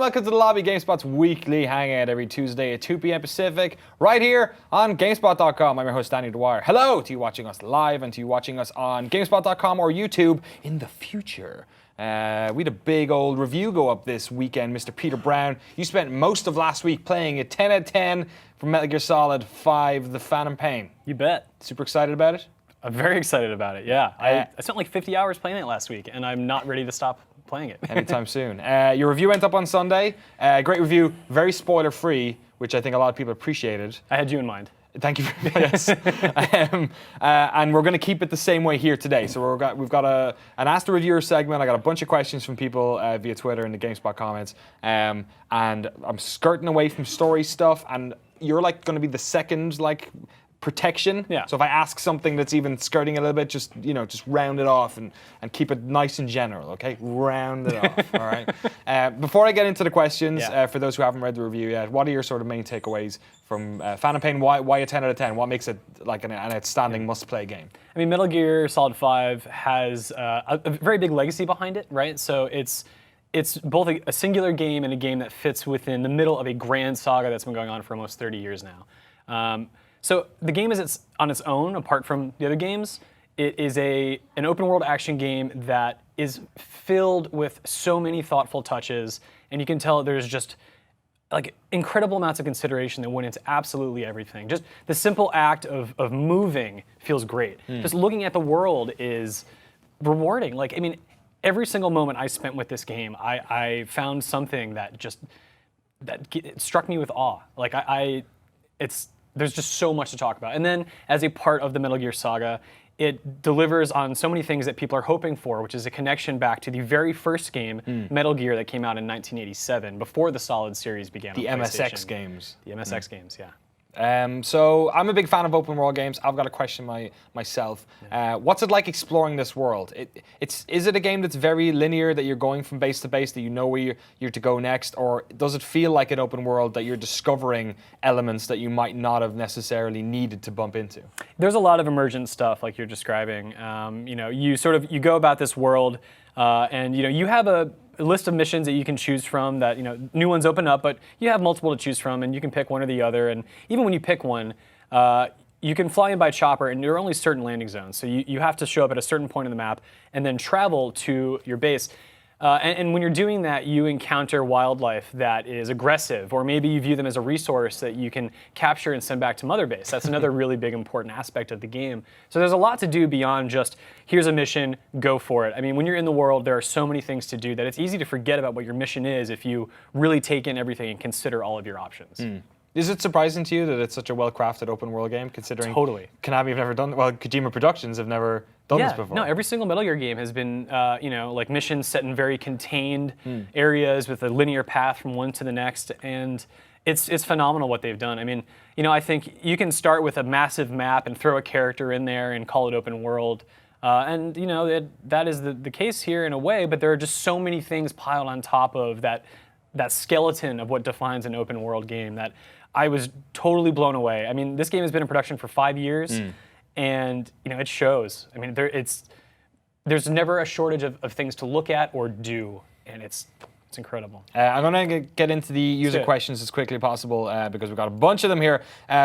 welcome to the lobby, GameSpot's weekly hangout every Tuesday at 2 p.m. Pacific, right here on GameSpot.com. I'm your host, Danny Dwyer. Hello to you watching us live and to you watching us on GameSpot.com or YouTube in the future. We had a big old review go up this weekend, Mr. Peter Brown. You spent most of last week playing a 10 out of 10 from Metal Gear Solid 5, The Phantom Pain. You bet. Super excited about it? I'm very excited about it, yeah. I spent like 50 hours playing it last week, and I'm not ready to stop playing it. Anytime soon. Your review went up on Sunday. Great review, very spoiler-free, which I think a lot of people appreciated. I had you in mind. Thank you very much. Yes. And we're going to keep it the same way here today. So we've got an Ask the Reviewer segment. I got a bunch of questions from people via Twitter and the GameSpot comments. And I'm skirting away from story stuff. And you're like going to be the second protection. Yeah. So if I ask something that's even skirting a little bit, just round it off and keep it nice and general, okay? Round it off, all right? Before I get into the questions, for those who haven't read the review yet, what are your sort of main takeaways from Phantom Pain? Why a 10 out of 10? What makes it like an outstanding must-play game? I mean, Metal Gear Solid 5 has a very big legacy behind it, right? So it's both a singular game and a game that fits within the middle of a grand saga that's been going on for almost 30 years now. So the game is on its own, apart from the other games. It is an open world action game that is filled with so many thoughtful touches, and you can tell there's just like incredible amounts of consideration that went into absolutely everything. Just the simple act of moving feels great. Just looking at the world is rewarding. Like, I mean, every single moment I spent with this game, I found something that it struck me with awe. Like there's just so much to talk about. And then, as a part of the Metal Gear saga, it delivers on so many things that people are hoping for, which is a connection back to the very first game, Metal Gear, that came out in 1987, before the Solid series began. The MSX games. The MSX games, yeah. So I'm a big fan of open world games. I've got a question myself. What's it like exploring this world? Is it a game that's very linear, that you're going from base to base, that you know where you're to go next, or does it feel like an open world that you're discovering elements that you might not have necessarily needed to bump into? There's a lot of emergent stuff, like you're describing. You go about this world, and you have a list of missions that you can choose from, that new ones open up, but you have multiple to choose from, and you can pick one or the other. And even when you pick one, you can fly in by chopper, and there are only certain landing zones. So you have to show up at a certain point on the map and then travel to your base. And when you're doing that, you encounter wildlife that is aggressive, or maybe you view them as a resource that you can capture and send back to Mother Base. That's another really big important aspect of the game. So there's a lot to do beyond just, here's a mission, go for it. I mean, when you're in the world, there are so many things to do that it's easy to forget about what your mission is if you really take in everything and consider all of your options. Is it surprising to you that it's such a well-crafted open world game, considering Totally. Konami have never done, well, Kojima Productions have never done this before? No, every single Metal Gear game has been, like missions set in very contained areas with a linear path from one to the next, and it's phenomenal what they've done. I mean, I think you can start with a massive map and throw a character in there and call it open world, and that is the case here in a way, but there are just so many things piled on top of that skeleton of what defines an open world game that I was totally blown away. I mean, this game has been in production for 5 years, and it shows. I mean, there's never a shortage of things to look at or do, and it's incredible. I'm going to get into the user questions as quickly as possible because we've got a bunch of them here.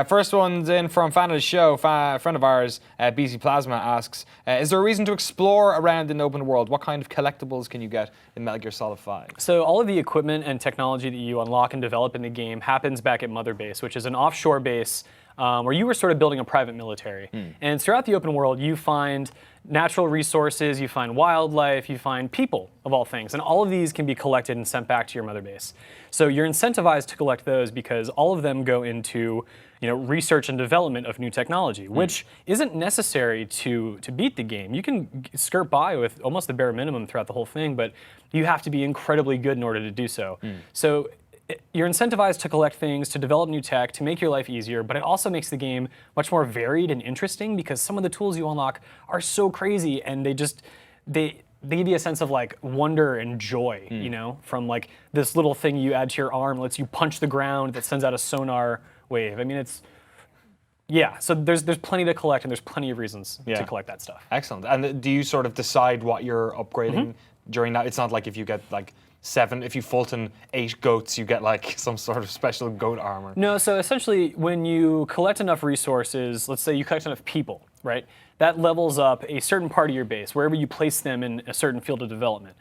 First one's in from fan of the show, friend of ours, BC Plasma asks, is there a reason to explore around in the open world? What kind of collectibles can you get in Metal Gear Solid 5? So all of the equipment and technology that you unlock and develop in the game happens back at Mother Base, which is an offshore base where you were sort of building a private military. And throughout the open world, you find natural resources, you find wildlife, you find people, of all things. And all of these can be collected and sent back to your Mother Base. So you're incentivized to collect those because all of them go into research and development of new technology, which isn't necessary to beat the game. You can skirt by with almost the bare minimum throughout the whole thing, but you have to be incredibly good in order to do so. So you're incentivized to collect things, to develop new tech, to make your life easier, but it also makes the game much more varied and interesting because some of the tools you unlock are so crazy, and they give you a sense of like wonder and joy, from like this little thing you add to your arm lets you punch the ground that sends out a sonar wave. I mean, so there's plenty to collect, and there's plenty of reasons to collect that stuff. Excellent. And do you sort of decide what you're upgrading during that? It's not like if you get like if you Fulton 8 goats, you get like some sort of special goat armor. No, so essentially when you collect enough resources, let's say you collect enough people, right? That levels up a certain part of your base, wherever you place them in a certain field of development.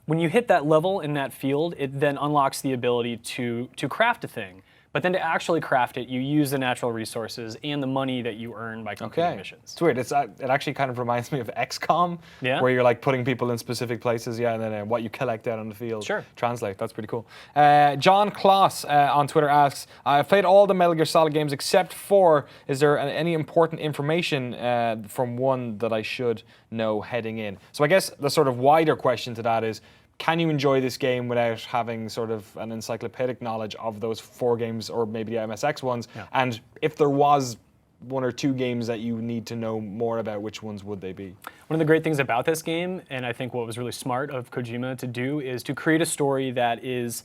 When you hit that level in that field, it then unlocks the ability to craft a thing. But then to actually craft it, you use the natural resources and the money that you earn by completing missions. It's weird. It actually kind of reminds me of XCOM, where you're like putting people in specific places, and then what you collect out on the field. Translate. That's pretty cool. John Kloss on Twitter asks, I've played all the Metal Gear Solid games except 4. Is there any important information from 1 that I should know heading in? So I guess the sort of wider question to that is, can you enjoy this game without having sort of an encyclopedic knowledge of those 4 games, or maybe the MSX ones? And if there was 1 or 2 games that you need to know more about, which ones would they be? One of the great things about this game, and I think what was really smart of Kojima to do, is to create a story that is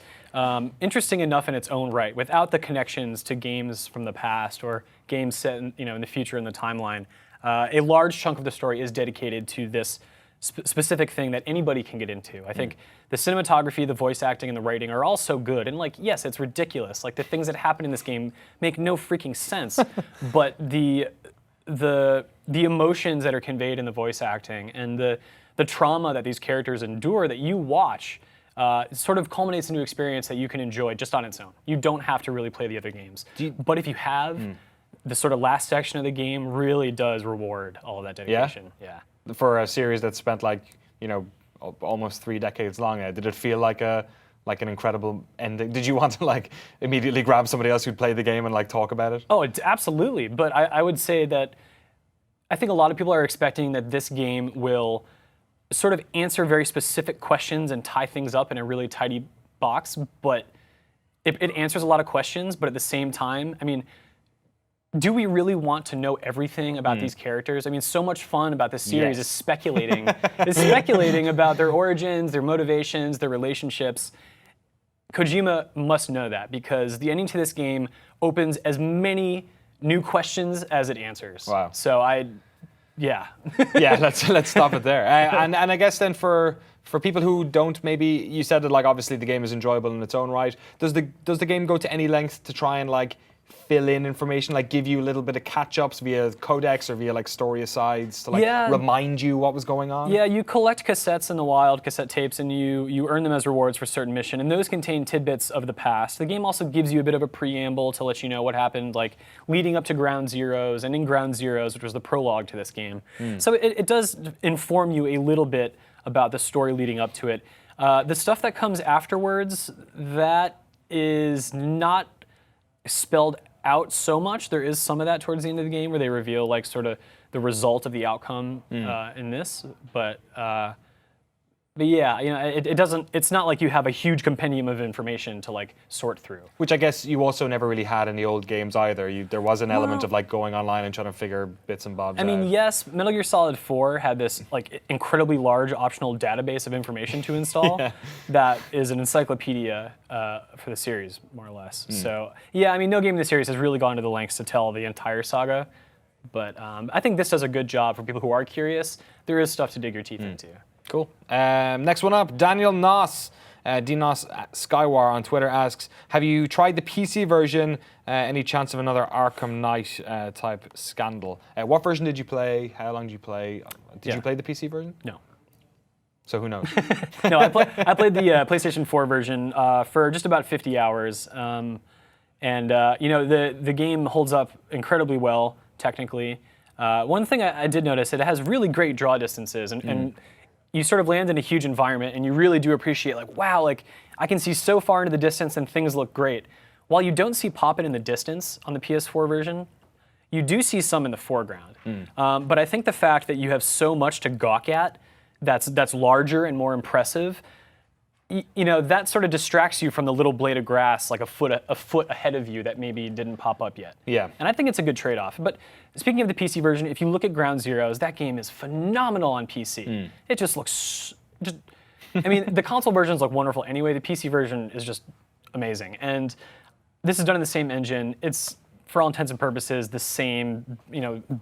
interesting enough in its own right, without the connections to games from the past or games set in the future in the timeline. A large chunk of the story is dedicated to this specific thing that anybody can get into. I think the cinematography, the voice acting, and the writing are all so good. And like, yes, it's ridiculous. Like the things that happen in this game make no freaking sense. But the emotions that are conveyed in the voice acting and the trauma that these characters endure that you watch sort of culminates into an experience that you can enjoy just on its own. You don't have to really play the other games. But if you have, the sort of last section of the game really does reward all of that dedication. Yeah. For a series that spent like, almost 3 decades long, did it feel like an incredible ending? Did you want to like immediately grab somebody else who'd play the game and like talk about it? Oh, absolutely. But I would say that I think a lot of people are expecting that this game will sort of answer very specific questions and tie things up in a really tidy box. But it answers a lot of questions, but at the same time, I mean, do we really want to know everything about these characters? I mean, so much fun about this series is speculating about their origins, their motivations, their relationships. Kojima must know that, because the ending to this game opens as many new questions as it answers. Wow. So let's stop it there. And I guess then for people who don't, maybe you said that like obviously the game is enjoyable in its own right. Does the game go to any length to try and like fill in information, like give you a little bit of catch-ups via codex or via like story asides to like remind you what was going on? Yeah, you collect cassettes in the wild, cassette tapes, and you earn them as rewards for certain mission, and those contain tidbits of the past. The game also gives you a bit of a preamble to let you know what happened like leading up to Ground Zeroes and in Ground Zeroes, which was the prologue to this game. So it does inform you a little bit about the story leading up to it. The stuff that comes afterwards, that is not spelled out so much. There is some of that towards the end of the game where they reveal like sort of the result of the outcome in this, but yeah, it doesn't. It's not like you have a huge compendium of information to like sort through. Which I guess you also never really had in the old games either. There was an element of like going online and trying to figure bits and bobs out. I mean, yes, Metal Gear Solid 4 had this like incredibly large optional database of information to install that is an encyclopedia for the series, more or less. So yeah, I mean, no game in the series has really gone to the lengths to tell the entire saga, but I think this does a good job for people who are curious. There is stuff to dig your teeth into. Cool. Next one up, Daniel Noss, DNOS Skywar on Twitter asks, have you tried the PC version? Any chance of another Arkham Knight type scandal? What version did you play? How long did you play? Did you play the PC version? No. So who knows? No, I played the PlayStation 4 version for just about 50 hours. The game holds up incredibly well, technically. One thing I did notice, it has really great draw distances, and you sort of land in a huge environment, and you really do appreciate, like, wow, like I can see so far into the distance, and things look great. While you don't see Poppin in the distance on the PS4 version, you do see some in the foreground. But I think the fact that you have so much to gawk at that's larger and more impressive, that sort of distracts you from the little blade of grass like a foot ahead of you that maybe didn't pop up yet. Yeah. And I think it's a good trade-off. But speaking of the PC version, if you look at Ground Zeroes, that game is phenomenal on PC. It just looks, I mean, the console versions look wonderful anyway. The PC version is just amazing. And this is done in the same engine. It's, for all intents and purposes, the same,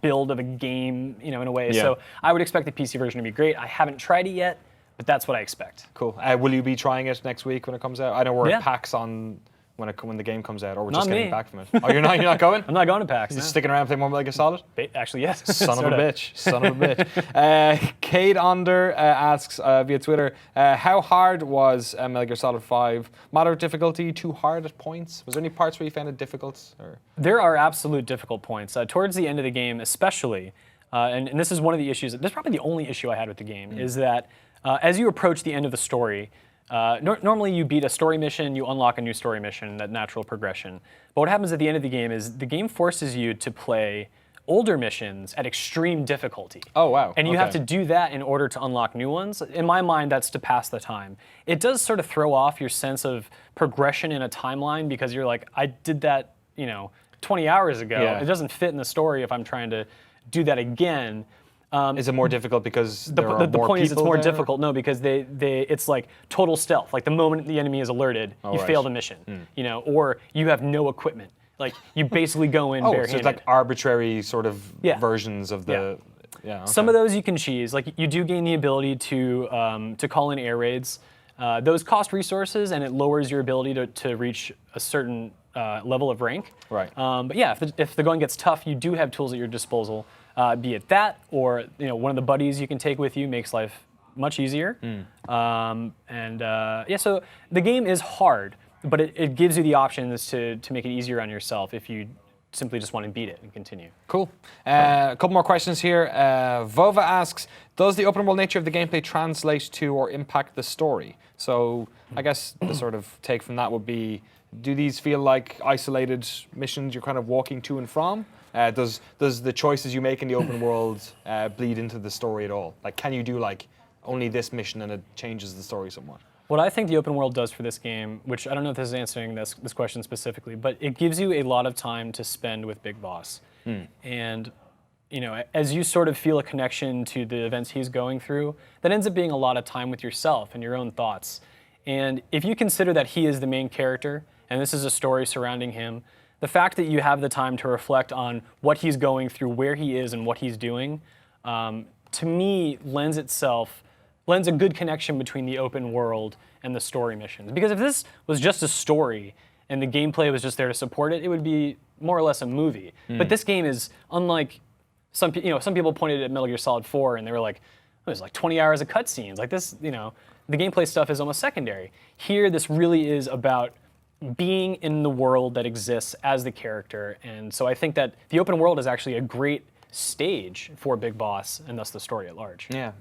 build of a game, in a way. Yeah. So I would expect the PC version to be great. I haven't tried it yet, but that's what I expect. Cool. Will you be trying it next week when it comes out? I know we're Yeah. at PAX on when the game comes out, or we're Not just getting me. back from it. Oh, you're not going? I'm not going to PAX. Just No. sticking around, playing more Metal Gear Solid? Actually, yes. Son of a Sorta. bitch. Son of a bitch. Kate Onder asks via Twitter, how hard was Metal Gear Solid 5? Matter of difficulty, too hard at points? Was there any parts where you found it difficult? Or? There are absolute difficult points. Towards the end of the game, especially, and this is one of the issues, this is probably the only issue I had with the game, is that as you approach the end of the story, normally you beat a story mission, you unlock a new story mission, that natural progression. But what happens at the end of the game is the game forces you to play older missions at extreme difficulty. Oh, wow. And you have to do that in order to unlock new ones. In my mind, that's to pass the time. It does sort of throw off your sense of progression in a timeline because you're like, I did that, 20 hours ago. Yeah. It doesn't fit in the story if I'm trying to do that again. Is it more difficult because there are The more point is it's people more there? difficult. No, because it's like total stealth. Like the moment the enemy is alerted, you right. fail the mission. Or you have no equipment. Like you basically go in barehanded. So it's like arbitrary sort of Yeah. versions of the... Yeah. Some of those you can cheese. Like you do gain the ability to call in air raids. Those cost resources, and it lowers your ability to reach a certain level of rank. Right. But yeah, if the going gets tough, you do have tools at your disposal. Be it that, or one of the buddies you can take with you makes life much easier. So the game is hard, but it gives you the options to make it easier on yourself if you simply just want to beat it and continue. Cool. A couple more questions here. Vova asks, does the open world nature of the gameplay translate to or impact the story? So I guess the sort of take from that would be, do these feel like isolated missions you're kind of walking to and from? Does the choices you make in the open world bleed into the story at all? Like, can you do like only this mission and it changes the story somewhat? What I think the open world does for this game, which I don't know if this is answering this question specifically, but it gives you a lot of time to spend with Big Boss. And as you sort of feel a connection to the events he's going through, that ends up being a lot of time with yourself and your own thoughts. And if you consider that he is the main character, and this is a story surrounding him, the fact that you have the time to reflect on what he's going through, where he is, and what he's doing, to me lends a good connection between the open world and the story missions. Because if this was just a story and the gameplay was just there to support it, it would be more or less a movie. But this game is unlike some people pointed at Metal Gear Solid 4 and they were like, oh, there's like 20 hours of cutscenes. Like this, the gameplay stuff is almost secondary. Here, this really is about being in the world that exists as the character. And so I think that the open world is actually a great stage for Big Boss and thus the story at large. Yeah.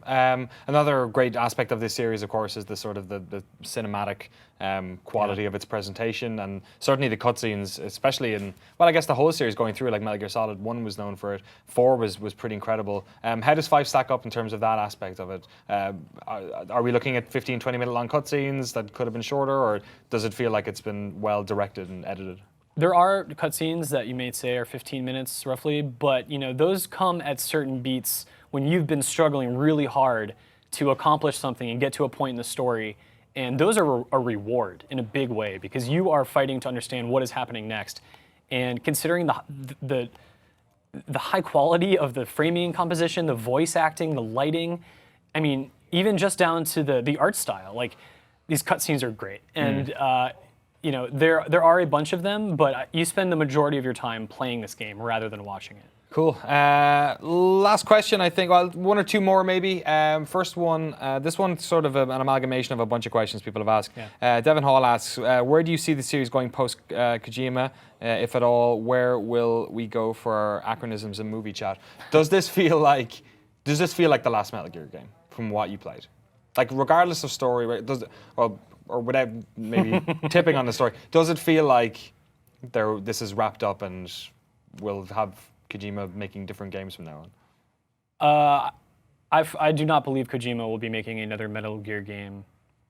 Another great aspect of this series, of course, is the sort of the cinematic quality of its presentation, and certainly the cutscenes, especially in, well, I guess the whole series going through, like Metal Gear Solid 1 was known for it, 4 was pretty incredible. How does 5 stack up in terms of that aspect of it? Are we looking at 15, 20-minute long cutscenes that could have been shorter, or does it feel like it's been well directed and edited? There are cutscenes that you may say are 15 minutes roughly, but those come at certain beats when you've been struggling really hard to accomplish something and get to a point in the story, and those are a reward in a big way because you are fighting to understand what is happening next. And considering the high quality of the framing composition, the voice acting, the lighting, I mean, even just down to the art style, like these cutscenes are great. And there are a bunch of them, but you spend the majority of your time playing this game rather than watching it. Cool. Last question, I think. Well, one or two more maybe. First one, this one's sort of an amalgamation of a bunch of questions people have asked. Yeah. Devin Hall asks, where do you see the series going post Kojima, if at all? Where will we go for our acronyms and movie chat? Does this feel like the last Metal Gear game from what you played? Like, regardless of story, right? Or without maybe tipping on the story, does it feel like this is wrapped up and we'll have Kojima making different games from now on? I do not believe Kojima will be making another Metal Gear game.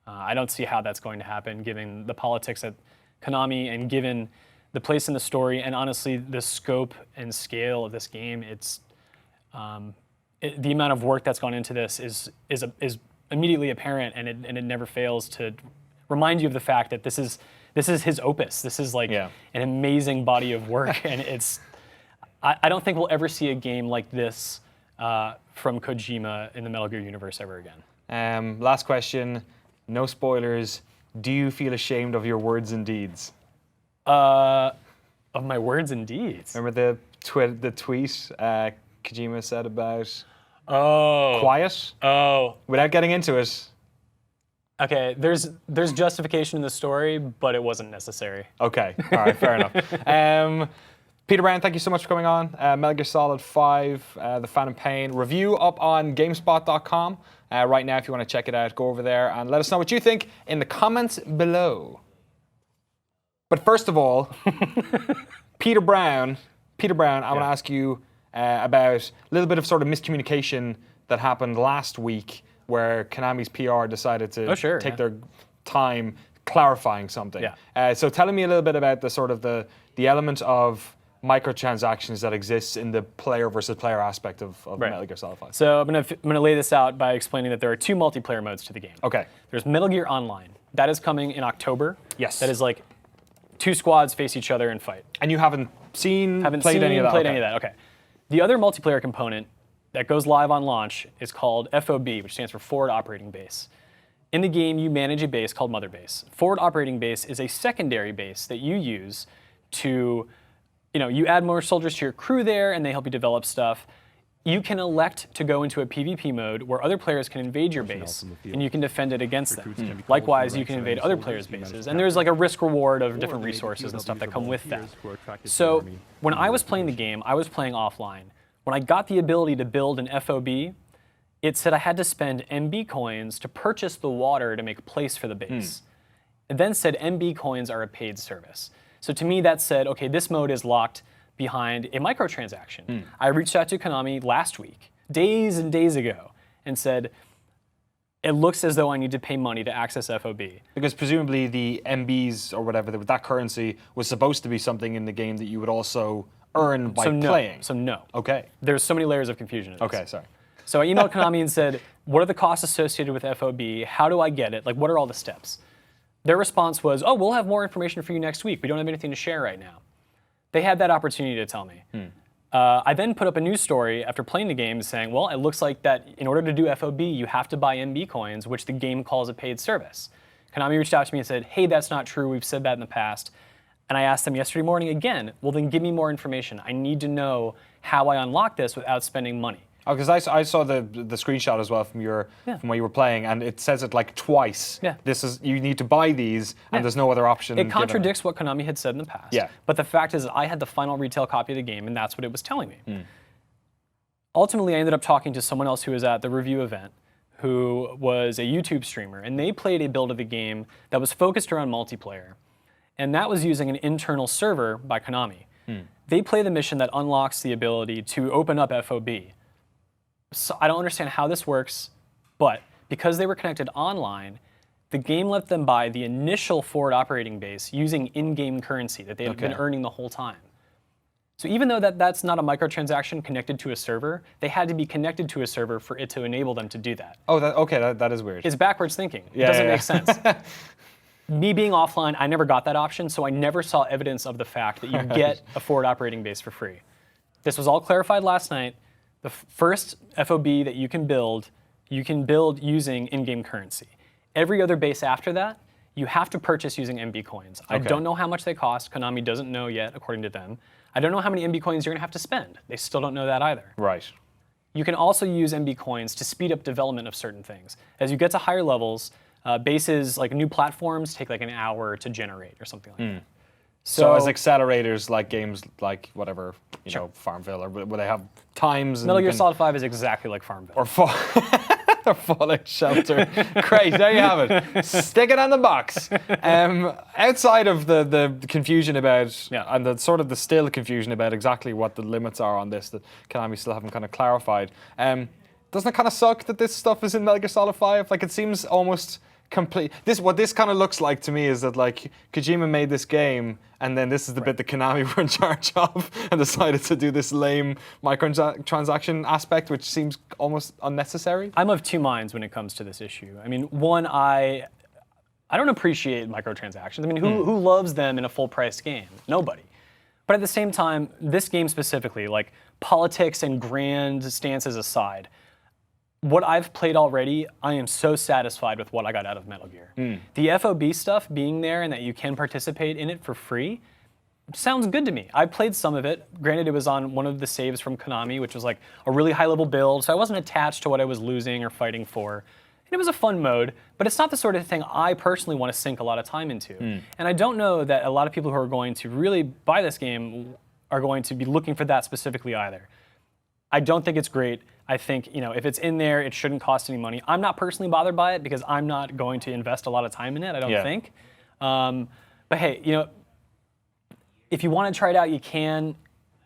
I don't see how that's going to happen, given the politics at Konami and given the place in the story, and honestly, the scope and scale of this game. It's the amount of work that's gone into this is immediately apparent, and it never fails to remind you of the fact that this is his opus. This is like an amazing body of work, and I don't think we'll ever see a game like this from Kojima in the Metal Gear universe ever again. Last question, no spoilers. Do you feel ashamed of your words and deeds? Of my words and deeds. Remember the tweet Kojima said about quiet? Oh. Without getting into it. Okay, there's justification in the story, but it wasn't necessary. Okay, all right, fair enough. Peter Brown, thank you so much for coming on. Metal Gear Solid 5, The Phantom Pain. Review up on GameSpot.com right now if you want to check it out. Go over there and let us know what you think in the comments below. But first of all, Peter Brown, I want to ask you about a little bit of sort of miscommunication that happened last week where Konami's PR decided to take their time clarifying something. Yeah. So telling me a little bit about the sort of the element of microtransactions that exists in the player versus player aspect of Metal Gear Solid 5. So I'm gonna lay this out by explaining that there are 2 multiplayer modes to the game. Okay. There's Metal Gear Online. That is coming in October. Yes. That is like 2 squads face each other and fight. And you haven't played any of that? Okay. The other multiplayer component that goes live on launch is called FOB, which stands for Forward Operating Base. In the game, you manage a base called Mother Base. Forward Operating Base is a secondary base that you use to, you add more soldiers to your crew there and they help you develop stuff. You can elect to go into a PvP mode where other players can invade your base and you can defend it against them. Likewise, you can invade other players' bases. And there's like a risk reward of different resources and stuff that come with that. So when I was playing the game, I was playing offline. When I got the ability to build an FOB, it said I had to spend MB coins to purchase the water to make a place for the base. It then said MB coins are a paid service. So to me that said, okay, this mode is locked behind a microtransaction. I reached out to Konami last week, days and days ago, and said, it looks as though I need to pay money to access FOB. Because presumably the MBs or whatever, that currency was supposed to be something in the game that you would also earn by playing. So no. Okay. There's so many layers of confusion in this. Okay, sorry. So I emailed Konami and said, what are the costs associated with FOB? How do I get it? Like, what are all the steps? Their response was, oh, we'll have more information for you next week. We don't have anything to share right now. They had that opportunity to tell me. I then put up a news story after playing the game saying, well, it looks like that in order to do FOB, you have to buy MB coins, which the game calls a paid service. Konami reached out to me and said, hey, that's not true. We've said that in the past. And I asked them yesterday morning again, well, then give me more information. I need to know how I unlock this without spending money. Oh, because I saw the screenshot as well from from where you were playing, and it says it like twice. Yeah. You need to buy these, and there's no other option. It contradicts what Konami had said in the past. Yeah. But the fact is, I had the final retail copy of the game, and that's what it was telling me. Ultimately, I ended up talking to someone else who was at the review event, who was a YouTube streamer, and they played a build of the game that was focused around multiplayer, and that was using an internal server by Konami. They play the mission that unlocks the ability to open up FOB. So I don't understand how this works, but because they were connected online, the game let them buy the initial forward operating base using in-game currency that they had been earning the whole time. So even though that's not a microtransaction connected to a server, they had to be connected to a server for it to enable them to do that. Oh, that is weird. It's backwards thinking. It doesn't make sense. Me being offline, I never got that option, so I never saw evidence of the fact that you get a forward operating base for free. This was all clarified last night. The first FOB that you can build using in-game currency. Every other base after that, you have to purchase using MB coins. I don't know how much they cost. Konami doesn't know yet, according to them. I don't know how many MB coins you're going to have to spend. They still don't know that either. Right. You can also use MB coins to speed up development of certain things. As you get to higher levels, bases like new platforms take like an hour to generate or something like that. So as accelerators like games like whatever, Farmville, or where they have times. Metal Gear Solid 5 is exactly like Farmville. Or Fallout Shelter. Great, there you have it. Stick it on the box. Outside of the confusion about, and the sort of the still confusion about exactly what the limits are on this that Konami still haven't kind of clarified, doesn't it kind of suck that this stuff is in Metal Gear Solid 5? Like, it seems almost complete. What this kind of looks like to me is that like Kojima made this game, and then this is the bit that Konami were in charge of, and decided to do this lame microtransaction aspect, which seems almost unnecessary. I'm of two minds when it comes to this issue. I mean, one, I don't appreciate microtransactions. I mean, who loves them in a full-price game? Nobody. But at the same time, this game specifically, like politics and grand stances aside, what I've played already, I am so satisfied with what I got out of Metal Gear. The FOB stuff being there and that you can participate in it for free sounds good to me. I played some of it. Granted, it was on one of the saves from Konami, which was like a really high-level build, so I wasn't attached to what I was losing or fighting for. And it was a fun mode, but it's not the sort of thing I personally want to sink a lot of time into. And I don't know that a lot of people who are going to really buy this game are going to be looking for that specifically either. I don't think it's great. I think, if it's in there, it shouldn't cost any money. I'm not personally bothered by it because I'm not going to invest a lot of time in it, I don't think. But hey, if you want to try it out, you can.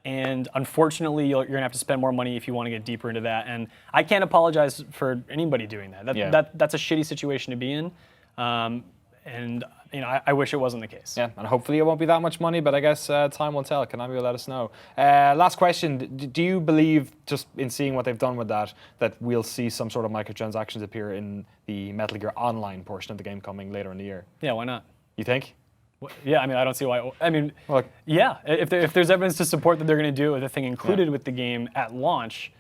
And unfortunately, you're going to have to spend more money if you want to get deeper into that. And I can't apologize for anybody doing that. That's a shitty situation to be in. And I wish it wasn't the case. Yeah, and hopefully it won't be that much money, but I guess time will tell. Konami will let us know. Last question, do you believe, just in seeing what they've done with that we'll see some sort of microtransactions appear in the Metal Gear Online portion of the game coming later in the year? Yeah, why not? You think? Yeah, I don't see why. Yeah, if there's evidence to support that they're going to do it with a thing included with the game at launch,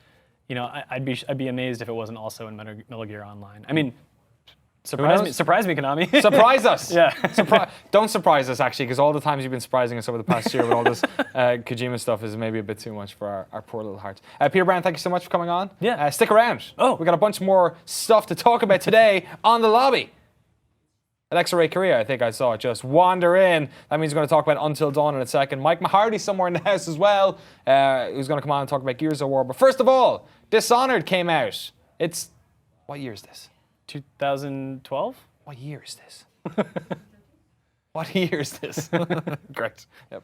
I'd be amazed if it wasn't also in Metal Gear Online. Surprise me, Konami. Surprise us. Yeah. Don't surprise us, actually, because all the times you've been surprising us over the past year with all this Kojima stuff is maybe a bit too much for our poor little hearts. Peter Brown, thank you so much for coming on. Yeah. Stick around. We got a bunch more stuff to talk about today on the lobby. Alexa Ray Korea, I think I saw it just wander in. That means we're going to talk about Until Dawn in a second. Mike Mahardy's somewhere in the house as well, who's going to come on and talk about Gears of War. But first of all, Dishonored came out. What year is this? 2012? What year is this? What year is this? Correct. Yep.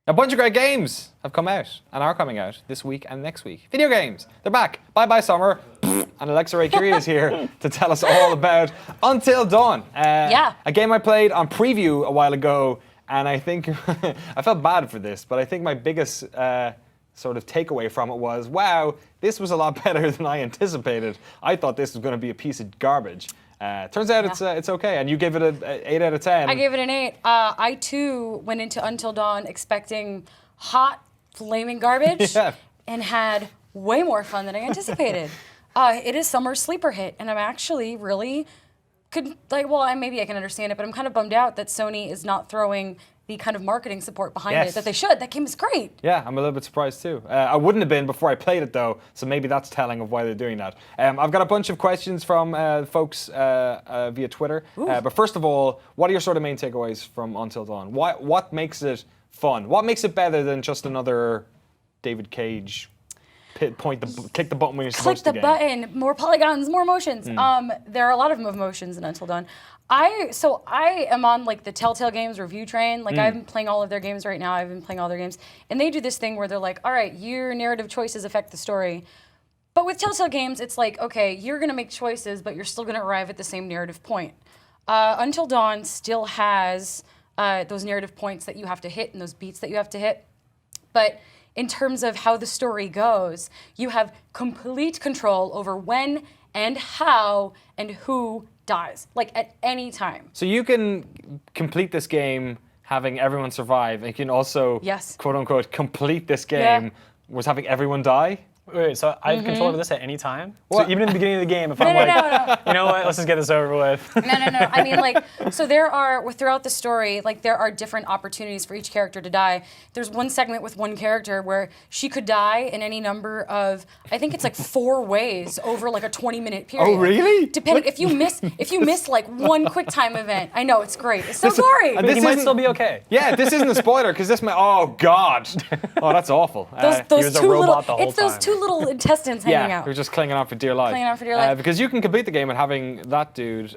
A bunch of great games have come out and are coming out this week and next week. Video games, they're back. Bye-bye summer. And Alexa Ray Curie is here to tell us all about Until Dawn. A game I played on preview a while ago, and I think I felt bad for this, but I think my biggest sort of takeaway from it was, wow, this was a lot better than I anticipated. I thought this was going to be a piece of garbage. Turns out it's okay, and you gave it an 8 out of 10. I gave it an 8. I too went into Until Dawn expecting hot, flaming garbage, and had way more fun than I anticipated. It is summer's sleeper hit, and I'm actually really maybe I can understand it, but I'm kind of bummed out that Sony is not throwing the kind of marketing support behind it that they should. That game is great. Yeah, I'm a little bit surprised too. I wouldn't have been before I played it though, so maybe that's telling of why they're doing that. I've got a bunch of questions from folks via Twitter. But first of all, what are your sort of main takeaways from Until Dawn? What makes it fun? What makes it better than just another David Cage click the button when you're supposed to Click the button, more polygons, more motions. There are a lot of motions in Until Dawn. I am on the Telltale Games review train. I'm playing all of their games right now. I've been playing all their games. And they do this thing where they're like, all right, your narrative choices affect the story. But with Telltale Games, it's like, okay, you're going to make choices, but you're still going to arrive at the same narrative point. Until Dawn still has those narrative points that you have to hit and those beats that you have to hit. But in terms of how the story goes, you have complete control over when and how and who dies, at any time. So you can complete this game having everyone survive, and you can also, quote unquote, complete this game was having everyone die? Wait, so I have control over this at any time? So even in the beginning of the game, if I'm No. you know what, let's just get this over with. No. I mean, like, so there are, throughout the story, like, there are different opportunities for each character to die. There's one segment with one character where she could die in any number of, I think it's like 4 ways over like a 20-minute period. Oh, really? Depending, if you miss like one quick time event, I know, it's great. It's so gory. But he might still be okay. Yeah, this isn't a spoiler because this may. Oh God. Oh, that's awful. Those he was a two robot the whole it's those time. 2 little intestines hanging Yeah, out. we're just clinging on for dear life. Clinging on for dear life. Because you can complete the game with having that dude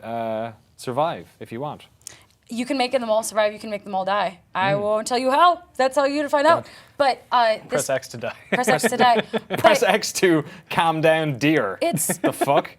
survive if you want. You can make them all survive. You can make them all die. I won't tell you how. That's how you to find out. But Press X to die. Press X to die. Press But X to calm down, deer. It's The fuck?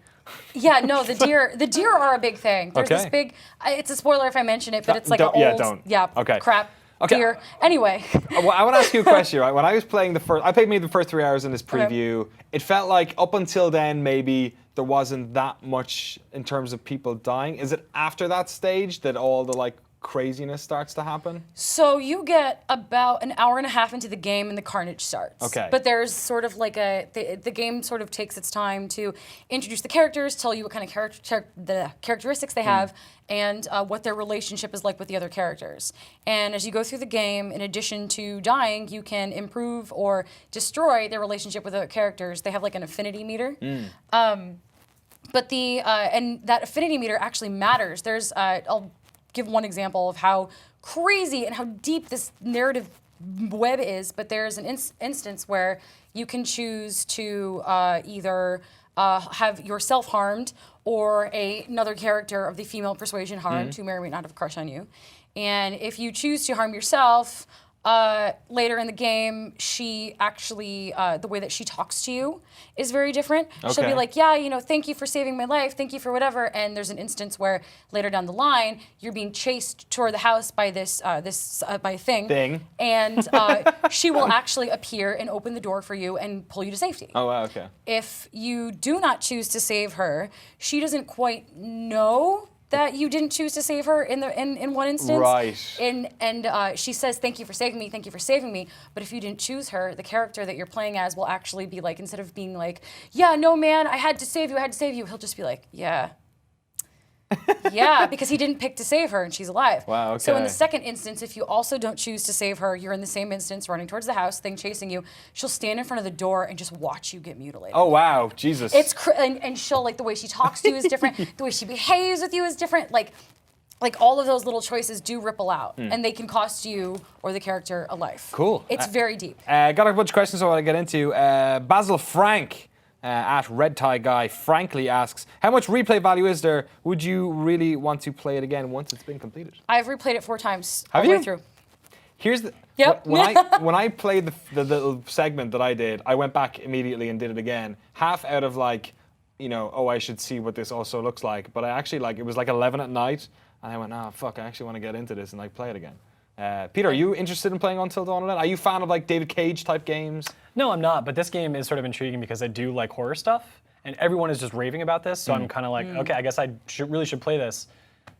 yeah, no, the deer are a big thing. There's this Okay. big. It's a spoiler if I mention it, but it's like Don't- an yeah, old don't. yeah Okay. crap Okay. deer. Anyway, Well, I want to ask you a question, right? When I was playing I played maybe the first 3 hours in this preview. It felt like up until then maybe there wasn't that much in terms of people dying. Is it after that stage that all the like craziness starts to happen? so you get about an hour and a half into the game and the carnage starts. Okay. But there's sort of like the game sort of takes its time to introduce the characters, tell you what kind of the characteristics they have, and what their relationship is like with the other characters. And as you go through the game, in addition to dying, you can improve or destroy their relationship with other characters. They have like an affinity meter. But and that affinity meter actually matters. There's I'll give one example of how crazy and how deep this narrative web is, but there's an instance where you can choose to either have yourself harmed or another character of the female persuasion harmed who may or may not have a crush on you. And if you choose to harm yourself, later in the game, she actually, the way that she talks to you is very different. She'll be Okay. like, yeah, you know, thank you for saving my life, thank you for whatever. And there's an instance where later down the line, you're being chased toward the house by this by a thing. And she will actually appear and open the door for you and pull you to safety. Oh, wow, okay. If you do not choose to save her, she doesn't quite know that you didn't choose to save her in one instance. Right. And she says, thank you for saving me, thank you for saving me. But if you didn't choose her, the character that you're playing as will actually be like, instead of being like, yeah, no, man, I had to save you, he'll just be like, yeah. Yeah, because he didn't pick to save her and she's alive. Wow, okay. So in the second instance, if you also don't choose to save her, you're in the same instance running towards the house, thing chasing you, she'll stand in front of the door and just watch you get mutilated. Oh, wow, Jesus. It's and she'll, like, the way she talks to you is different, the way she behaves with you is different. Like all of those little choices do ripple out, and they can cost you or the character a life. Cool. It's very deep. Got a bunch of questions I want to get into. Basil Frank at Red Tie Guy frankly asks, how much replay value is there? Would you really want to play it again once it's been completed? I've replayed it 4 times Have all the you? way through. Here's the Yep. when I played the little segment that I did, I went back immediately and did it again. Half out of like, you know, oh, I should see what this also looks like. But I actually it was like 11 at night, and I went, oh fuck, I actually want to get into this and like play it again. Peter, are you interested in playing Until Dawn again? Are you a fan of like David Cage type games? No, I'm not, but this game is sort of intriguing because I do like horror stuff, and everyone is just raving about this, so I'm kind of like, okay, I guess I really should play this.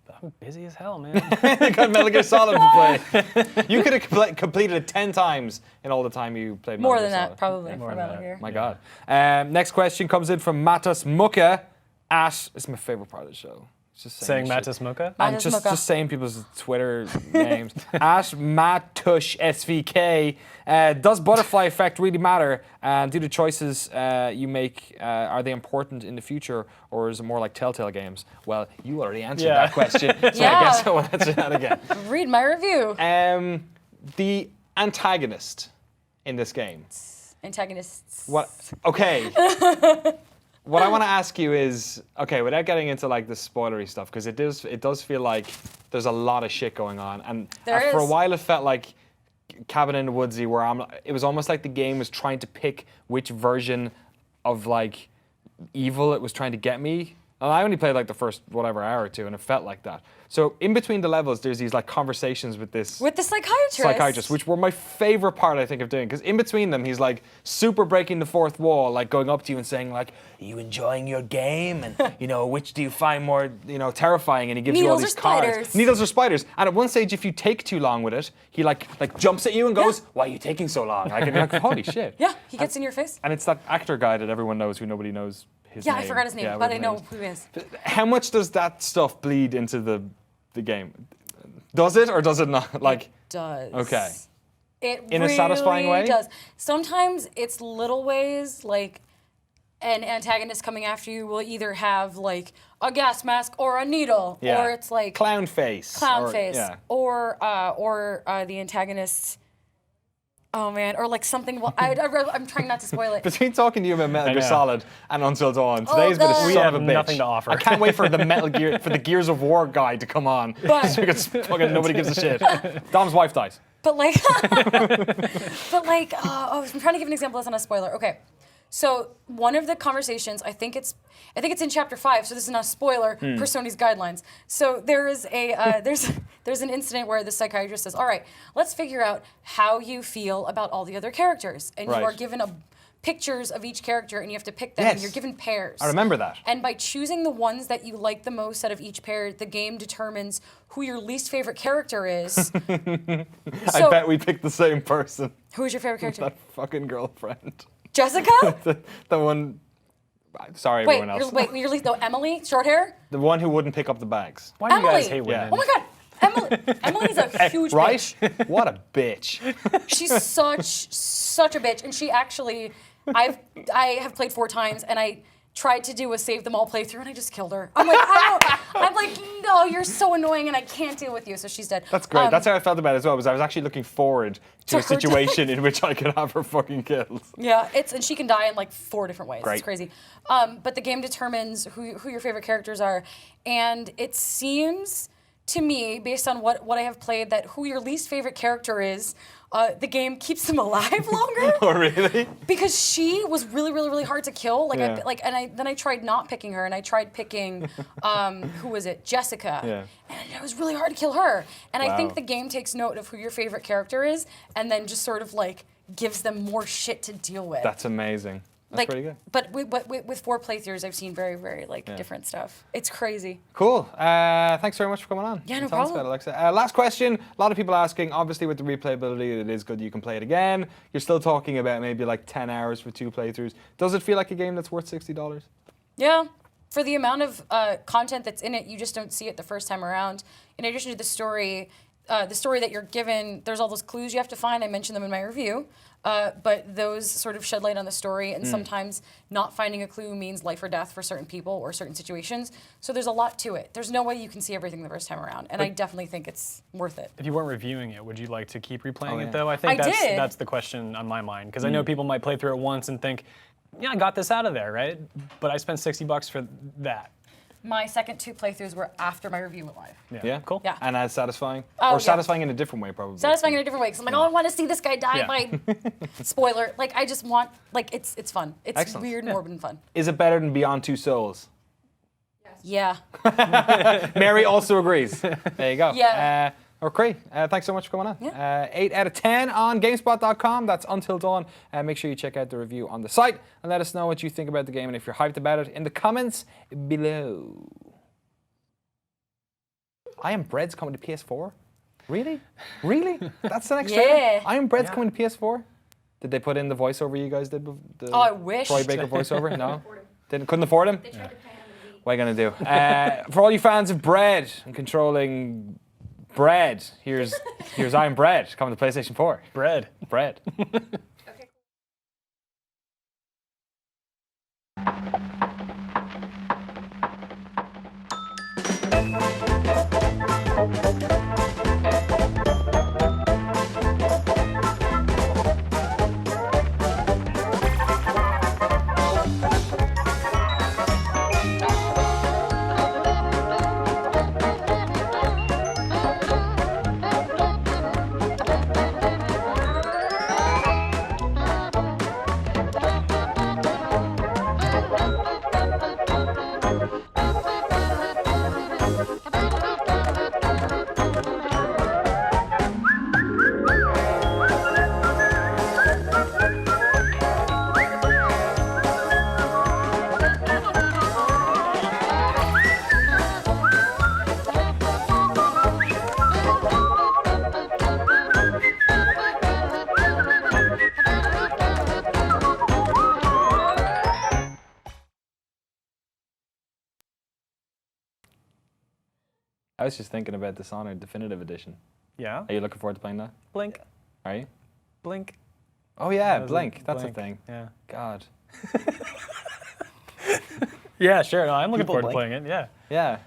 But I'm busy as hell, man. You got Metal Gear Solid to play. You could have completed it 10 times in all the time you played Metal More Gear than that, Solid. probably. more for than Metal that. Gear. My God. Next question comes in from Matas Mucka at, it's my favorite part of the show. It's just Saying shit. Matis Mocha? And Matas just Mucka. saying people's Twitter names. At Matush SVK, does butterfly effect really matter? And do the choices you make, are they important in the future, or is it more like Telltale games? Well, you already answered that question, so I guess I will answer that again. Read my review. The antagonist in this game. Antagonists. What? Okay. What I want to ask you is, okay, without getting into like the spoilery stuff, because it does feel like there's a lot of shit going on, and There for a is. while it felt like Cabin in the Woodsy, where it was almost like the game was trying to pick which version of like evil it was trying to get me And I only played like the first whatever hour or two, and it felt like that. So in between the levels, there's these like conversations with this With the psychiatrist. which were my favorite part, I think, of doing. Because in between them, he's like super breaking the fourth wall, like going up to you and saying like, "Are you enjoying your game? And which do you find more terrifying?" And he gives you all Needles these or cards. spiders? Needles or spiders. And at one stage, if you take too long with it, he like jumps at you and goes, "Why are you taking so long?" Like, and you're like, "Holy shit!" Yeah, he gets in your face. And it's that actor guy that everyone knows who nobody knows his Yeah, name. I forgot his name, Yeah, but what I his know name is. who he is. How much does that stuff bleed into the game? Does it or does it not? Like, Does. okay. It In a satisfying way? does. Sometimes it's little ways, like an antagonist coming after you will either have like a gas mask or a needle, Yeah. or it's like Clown face. or- Yeah. or the antagonist. Oh man, or like something. Well, I'm trying not to spoil it. Between talking to you about Metal I Gear know. Solid and Until Dawn, today's been a God. son We of have a bitch. nothing to offer. I can't wait for the the Gears of War guy to come on. But- Because fucking nobody gives a shit. Dom's wife dies. But like, I'm trying to give an example that's not a spoiler. Okay, so one of the conversations, I think it's in chapter 5. So this is not a spoiler per Sony's guidelines. So there is a there's an incident where the psychiatrist says, "All right, let's figure out how you feel about all the other characters," and Right. you are given pictures of each character, and you have to pick them, and Yes. you're given pairs. I remember that. And by choosing the ones that you like the most out of each pair, the game determines who your least favorite character is. I bet we picked the same person. Who is your favorite character? That fucking girlfriend. Jessica? The one. Sorry, Wait, everyone else. you're least, no, Emily, short hair? The one who wouldn't pick up the bags. Why do you guys Emily. hate women? Yeah. Oh my god, Emily's a huge Right? bitch. What a bitch. She's such a bitch, and she actually, I have played 4 times, and I tried to do a save them all playthrough, and I just killed her. I'm like, no, you're so annoying, and I can't deal with you. So she's dead. That's great. That's how I felt about it as well. Was I was actually looking forward to a her situation in which I could have her fucking killed. Yeah, and she can die in like 4 different ways. Great. It's crazy. But the game determines who your favorite characters are, and it seems to me, based on what I have played, that who your least favorite character is, the game keeps them alive longer. Oh, really? Because she was really, really, really hard to kill. Like, Yeah. then I tried not picking her, and I tried picking, who was it, Jessica. Yeah. And it was really hard to kill her. And I Wow. think the game takes note of who your favorite character is, and then just sort of like gives them more shit to deal with. That's amazing. That's like, pretty good. But with 4 playthroughs, I've seen very, very different stuff. It's crazy. Cool. Thanks very much for coming on. Yeah, no Tell us problem. about it, Alexa. Last question. A lot of people asking, obviously with the replayability, it is good you can play it again. You're still talking about maybe like 10 hours for 2 playthroughs. Does it feel like a game that's worth $60? Yeah. For the amount of content that's in it, you just don't see it the first time around. In addition to the story that you're given, there's all those clues you have to find. I mentioned them in my review. But those sort of shed light on the story, and sometimes not finding a clue means life or death for certain people or certain situations. So there's a lot to it. There's no way you can see everything the first time around, and I definitely think it's worth it. If you weren't reviewing it, would you like to keep replaying yeah. it though? I think I did. that's the question on my mind, because I know people might play through it once and think, yeah, I got this out of there, right? But I spent $60 for that. My second 2 playthroughs were after my review went live. Yeah? Cool. Yeah. And as satisfying? Oh, or yeah. satisfying in a different way, probably. Satisfying in a different way, because I'm like, oh, I want to see this guy die Yeah. by spoiler. Like, I just want, like, it's fun. It's Excellent. weird, morbid, and fun. Is it better than Beyond Two Souls? Yeah. Mary also agrees. There you go. Yeah. Okay, thanks so much for coming on. Yeah. 8 out of 10 on GameSpot.com. That's Until Dawn. Make sure you check out the review on the site and let us know what you think about the game and if you're hyped about it in the comments below. I Am Bread's coming to PS4? Really? Really? That's the next Yeah. trailer? I Am Bread's coming to PS4? Did they put in the voiceover you guys did? The Oh, I wish. Troy Baker voiceover? No? Couldn't afford him? They tried to pay him in the What are you going to do? For all you fans of bread and controlling bread, here's I Am Bread coming to PlayStation 4. Bread. Bread. Okay. I was just thinking about Dishonored Definitive Edition. Yeah. Are you looking forward to playing that? Blink. Are you? Blink. Oh yeah, That was Blink. That's Blink. a thing. Yeah. God. Yeah, sure. No, I'm looking People forward to Blink. playing it. Yeah. Yeah.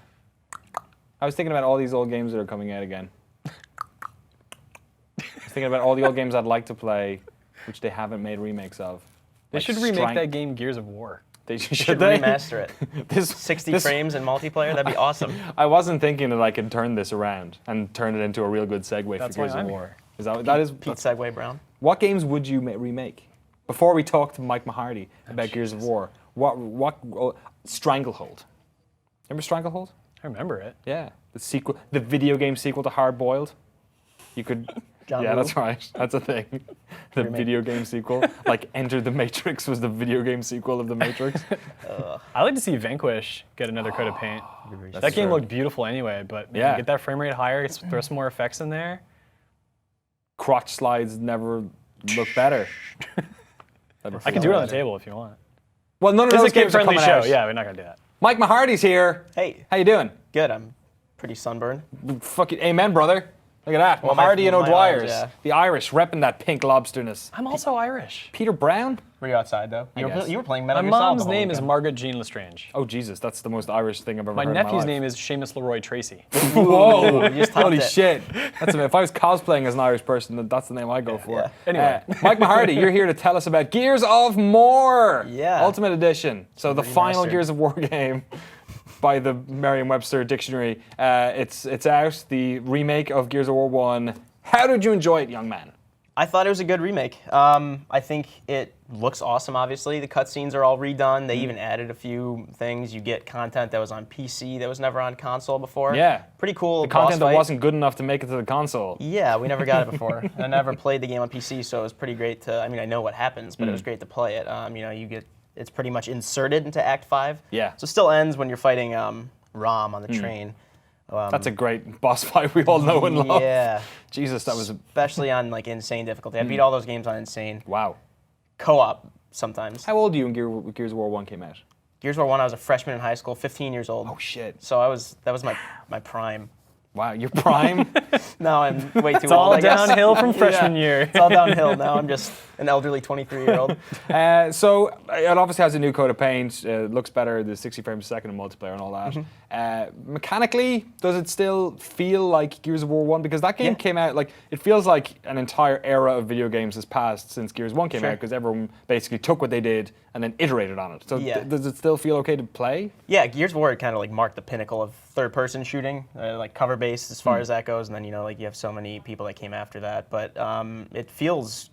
I was thinking about all these old games that are coming out again. I was thinking about all the old games I'd like to play, which they haven't made remakes of. They Like should remake Strang- that game Gears of War. They Should should they? remaster it. This 60 this- frames in multiplayer, that'd be awesome. I wasn't thinking that I could turn this around and turn it into a real good segue That's for why Gears of I'm War. here. Is that is Pete Segway Brown. what games would you remake? Before we talk to Mike Mahardy about Gears of War, what Stranglehold? Remember Stranglehold? I remember it. Yeah, the sequel, the video game sequel to Hard Boiled. You could. John Yeah, Woo? that's right. That's a thing. The Remake. video game sequel, like Enter the Matrix, was the video game sequel of the Matrix. I like to see Vanquish get another coat of paint. That's That game true. looked beautiful anyway, but man, Yeah. get that frame rate higher, throw some more effects in there. Crotch slides never look better. I can do it on the table if you want. Well, none of This is those a games are kid-friendly coming show. out. Yeah, we're not gonna do that. Mike Mahardy's here. Hey, How you doing? good. I'm pretty sunburned. Fucking amen, brother. Look at that. Well, Mahardy and my O'Dwyer's. arms, yeah. The Irish repping that pink lobsterness. I'm also Irish. Peter Brown? Were you outside though? You guess. were playing My Metal Gear Solid mom's the whole name is weekend. Margaret Jean Lestrange. Oh, Jesus. That's the most Irish thing I've ever My heard in my nephew's life. name is Seamus Leroy Tracy. Whoa. You just topped Holy it. shit. That's if I was cosplaying as an Irish person, then that's the name I go for. yeah. Anyway. Mike Mahardy, you're here to tell us about Gears of More. Yeah. Ultimate Edition. So the final Remastered. Gears of War game by the Merriam-Webster dictionary. It's out, the remake of Gears of War 1. How did you enjoy it, young man? I thought it was a good remake. I think it looks awesome, obviously. The cutscenes are all redone. They even added a few things. You get content that was on PC that was never on console before. Yeah. Pretty cool. The content boss that fight. wasn't good enough to make it to the console. Yeah, we never got it before. I never played the game on PC, so it was pretty great to, I mean, I know what happens, but it was great to play it. You get, it's pretty much inserted into Act 5. Yeah. So it still ends when you're fighting Rom on the train. That's a great boss fight we all know and love. Yeah. Jesus, that was Especially on like insane difficulty. I beat all those games on insane. wow. Co-op sometimes. How old are you when Gears of War 1 came out? Gears of War 1, I was a freshman in high school, 15 years old. Oh, shit. So that was my prime. Wow, your prime? Now I'm way too It's old, all I guess. downhill from freshman year. It's all downhill. Now I'm just an elderly 23-year-old. So it obviously has a new coat of paint. Looks better, the 60 frames a second in multiplayer and all that. Mechanically, does it still feel like Gears of War 1? Because that game Yeah. came out, like, it feels like an entire era of video games has passed since Gears 1 came Sure. out, because everyone basically took what they did and then iterated on it. So Yeah. does it still feel okay to play? Yeah, Gears of War kind of like marked the pinnacle of third-person shooting, like cover-based as far as that goes. And then like you have so many people that came after that, but it feels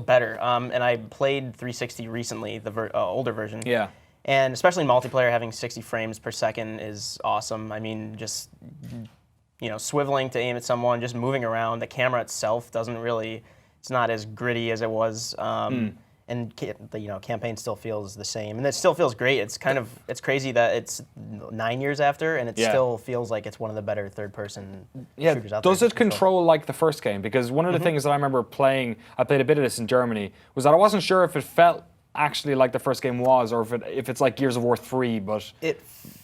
better. And I played 360 recently, the older version. Yeah. And especially in multiplayer, having 60 frames per second is awesome. I mean, just swiveling to aim at someone, just moving around. The camera itself it's not as gritty as it was. And the campaign still feels the same, and it still feels great. It's crazy that it's 9 years after, and it Yeah. still feels like it's one of the better third-person Yeah, shooters out there. does it control like the first game? Because one of the things that I remember playing, I played a bit of this in Germany, was that I wasn't sure if it felt actually like the first game was, or if it's like Gears of War 3, but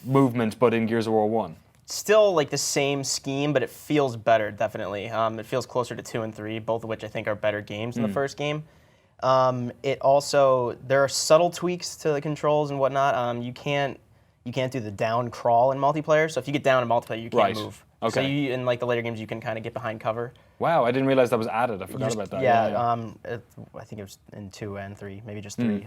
movement, but in Gears of War 1. Still like the same scheme, but it feels better, definitely. It feels closer to 2 and 3, both of which I think are better games than the first game. It also, there are subtle tweaks to the controls and whatnot. You can't do the down crawl in multiplayer. So if you get down in multiplayer, you can't Right. move. Okay. So in like the later games, you can kind of get behind cover. Wow, I didn't realize that was added. I forgot about that. Yeah, I think it was in 2 and 3, maybe just 3.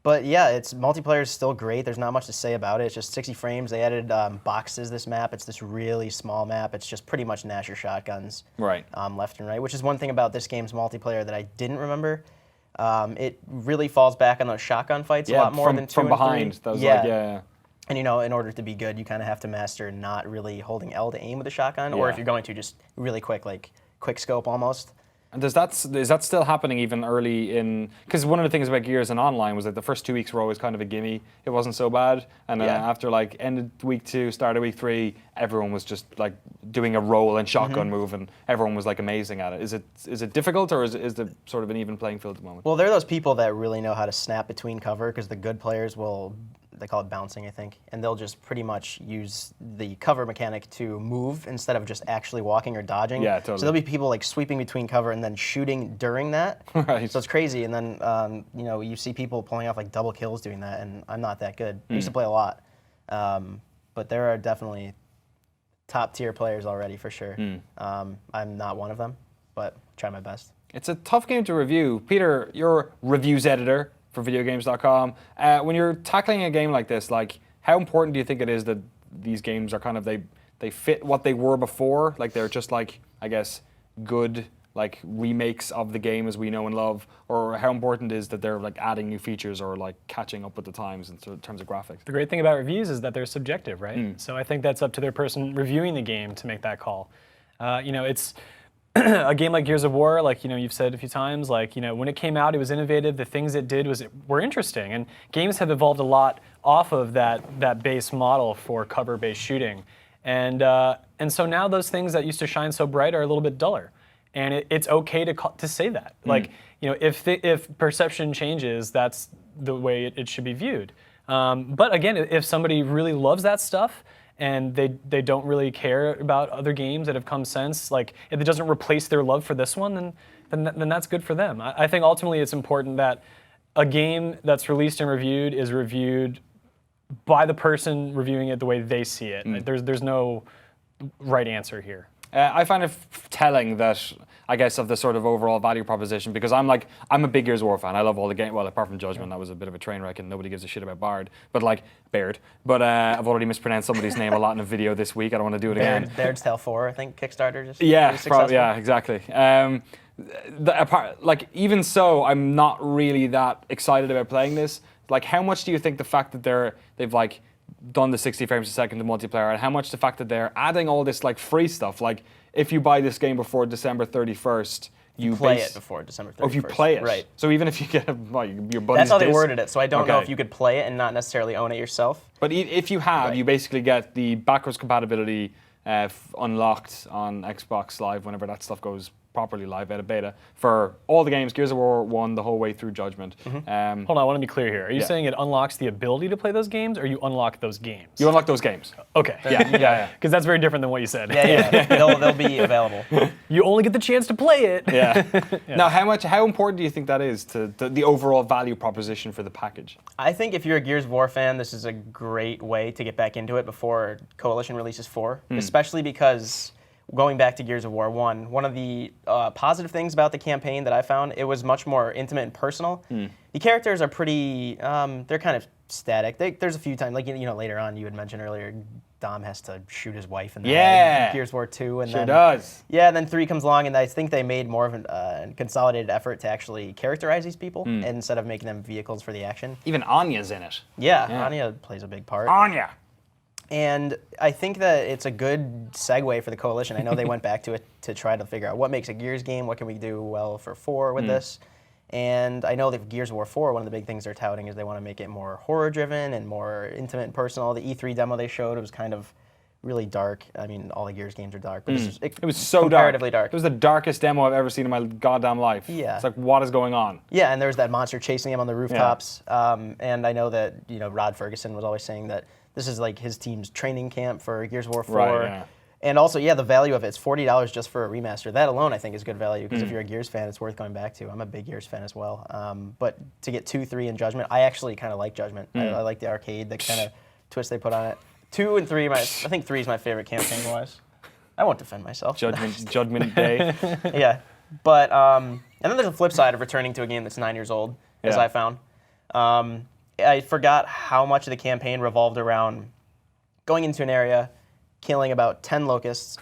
But yeah, multiplayer is still great. There's not much to say about it. It's just 60 frames. They added boxes this map. It's this really small map. It's just pretty much Nasher shotguns Right. left and right, which is one thing about this game's multiplayer that I didn't remember. It really falls back on those shotgun fights a lot more than 2 from and behind. 3. That was yeah. like, yeah. And in order to be good, you kind of have to master not really holding L to aim with a shotgun, or Yeah. if you're going to, just really quick, like quick scope almost. And is that still happening even early in? Because one of the things about Gears and online was that the first 2 weeks were always kind of a gimme. It wasn't so bad, and then Yeah. after like end of week 2, start of week 3, everyone was just like doing a roll and shotgun move, and everyone was like amazing at it. Is it difficult, or is it sort of an even playing field at the moment? Well, there are those people that really know how to snap between cover, because the good players will they call it bouncing, I think, and they'll just pretty much use the cover mechanic to move instead of just actually walking or dodging. Yeah, totally. So there'll be people like sweeping between cover and then shooting during that. Right. So it's crazy, and then you see people pulling off like double kills doing that, and I'm not that good. I used to play a lot, but there are definitely top tier players already for sure. I'm not one of them, but try my best. It's a tough game to review. Peter, you're reviews editor for videogames.com. When you're tackling a game like this, like how important do you think it is that these games are kind of they fit what they were before? Like they're just like, I guess, good like remakes of the game as we know and love, or how important is that they're like adding new features or like catching up with the times in terms of graphics? The great thing about reviews is that they're subjective, right? So I think that's up to their person reviewing the game to make that call. It's a game like Gears of War, like you've said a few times, like when it came out, it was innovative. The things it did were interesting, and games have evolved a lot off of that base model for cover-based shooting, and so now those things that used to shine so bright are a little bit duller. And it's okay to say that. Like, if perception changes, that's the way it should be viewed. But again, if somebody really loves that stuff and they don't really care about other games that have come since, like if it doesn't replace their love for this one, then that's good for them. I think ultimately it's important that a game that's released and reviewed is reviewed by the person reviewing it the way they see it. There's no right answer here. I find it telling that, I guess, of the sort of overall value proposition, because I'm a big Gears of War fan. I love all the game. Well, apart from Judgment, that was a bit of a train wreck, and nobody gives a shit about Baird. But I've already mispronounced somebody's name a lot in a video this week. I don't want to do it again. Baird's Tale 4, I think, Kickstarter just Yeah, pretty successful. yeah, exactly. Even so, I'm not really that excited about playing this. Like, how much do you think the fact that they've done the 60 frames a second to multiplayer, and how much the fact that they're adding all this like free stuff, like if you buy this game before December 31st, you play it before December 31st. Oh, if you play it, right? So even if you get your buddy's That's how they disc, worded it. So I don't know Okay. if you could play it and not necessarily own it yourself. But if you have, Right. you basically get the backwards compatibility unlocked on Xbox Live whenever that stuff goes properly live out of beta for all the games, Gears of War 1 the whole way through Judgment. Hold on, I want to be clear here. Are you saying it unlocks the ability to play those games, or you unlock those games? You unlock those games. Okay, Yeah. because that's very different than what you said. Yeah. they'll be available. You only get the chance to play it. Yeah. Now, how important do you think that is to the overall value proposition for the package? I think if you're a Gears of War fan, this is a great way to get back into it before Coalition releases 4, especially because going back to Gears of War 1, one of the positive things about the campaign that I found, it was much more intimate and personal. The characters are pretty, they're kind of static. There's a few times, like later on, you had mentioned earlier, Dom has to shoot his wife in the head in Gears of War 2. And Sure then, does. Yeah, and then 3 comes along, and I think they made more of a consolidated effort to actually characterize these people instead of making them vehicles for the action. Even Anya's in it. Yeah, Anya plays a big part. Anya! And I think that it's a good segue for the Coalition. I know they went back to it to try to figure out what makes a Gears game, what can we do well for 4 with this. And I know that Gears of War 4, one of the big things they're touting is they want to make it more horror-driven and more intimate and personal. The E3 demo they showed, it was kind of really dark. I mean, all the Gears games are dark, but It was so comparatively dark. It was the darkest demo I've ever seen in my goddamn life. Yeah. It's like, what is going on? Yeah, and there was that monster chasing him on the rooftops. And I know that Rod Ferguson was always saying that this is like his team's training camp for Gears of War 4. Right, yeah. And also, the value of it, it's $40 just for a remaster. That alone, I think, is good value, because if you're a Gears fan, it's worth going back to. I'm a big Gears fan as well. But to get 2, 3, and Judgment, I actually kind of like Judgment. I like the arcade, the kind of twist they put on it. 2 and 3, I think 3 is my favorite campaign-wise. I won't defend myself. Judgment Day. Yeah. But, and then there's a flip side of returning to a game that's 9 years old, as Yeah. I found. I forgot how much of the campaign revolved around going into an area, killing about 10 locusts,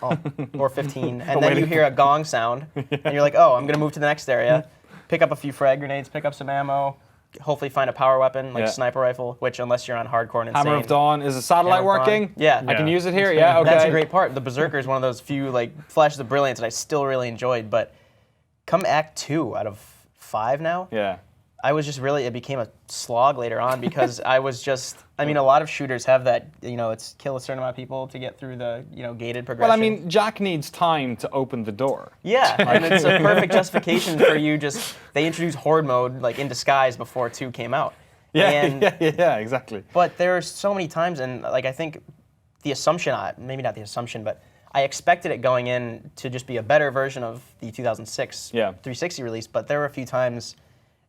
or 15, and then you hear a gong sound, and you're like, oh, I'm going to move to the next area, pick up a few frag grenades, pick up some ammo, hopefully find a power weapon, like a sniper rifle, which, unless you're on hardcore and insane. Hammer of Dawn. Is the satellite Hammer of Dawn. working? Yeah. I can use it here? Yeah, okay. That's a great part. The Berserker is one of those few flashes of brilliance that I still really enjoyed, but come Act 2 out of 5 now, Yeah. I was just it became a slog later on, because I was just, a lot of shooters have that, it's kill a certain amount of people to get through the, gated progression. Well, I mean, Jack needs time to open the door. Yeah, and it's a perfect justification for you they introduced Horde mode, in disguise before 2 came out. And, yeah, exactly. But there are so many times, and like I think the assumption, maybe not the assumption, but I expected it going in to just be a better version of the 2006 360 release. But there were a few times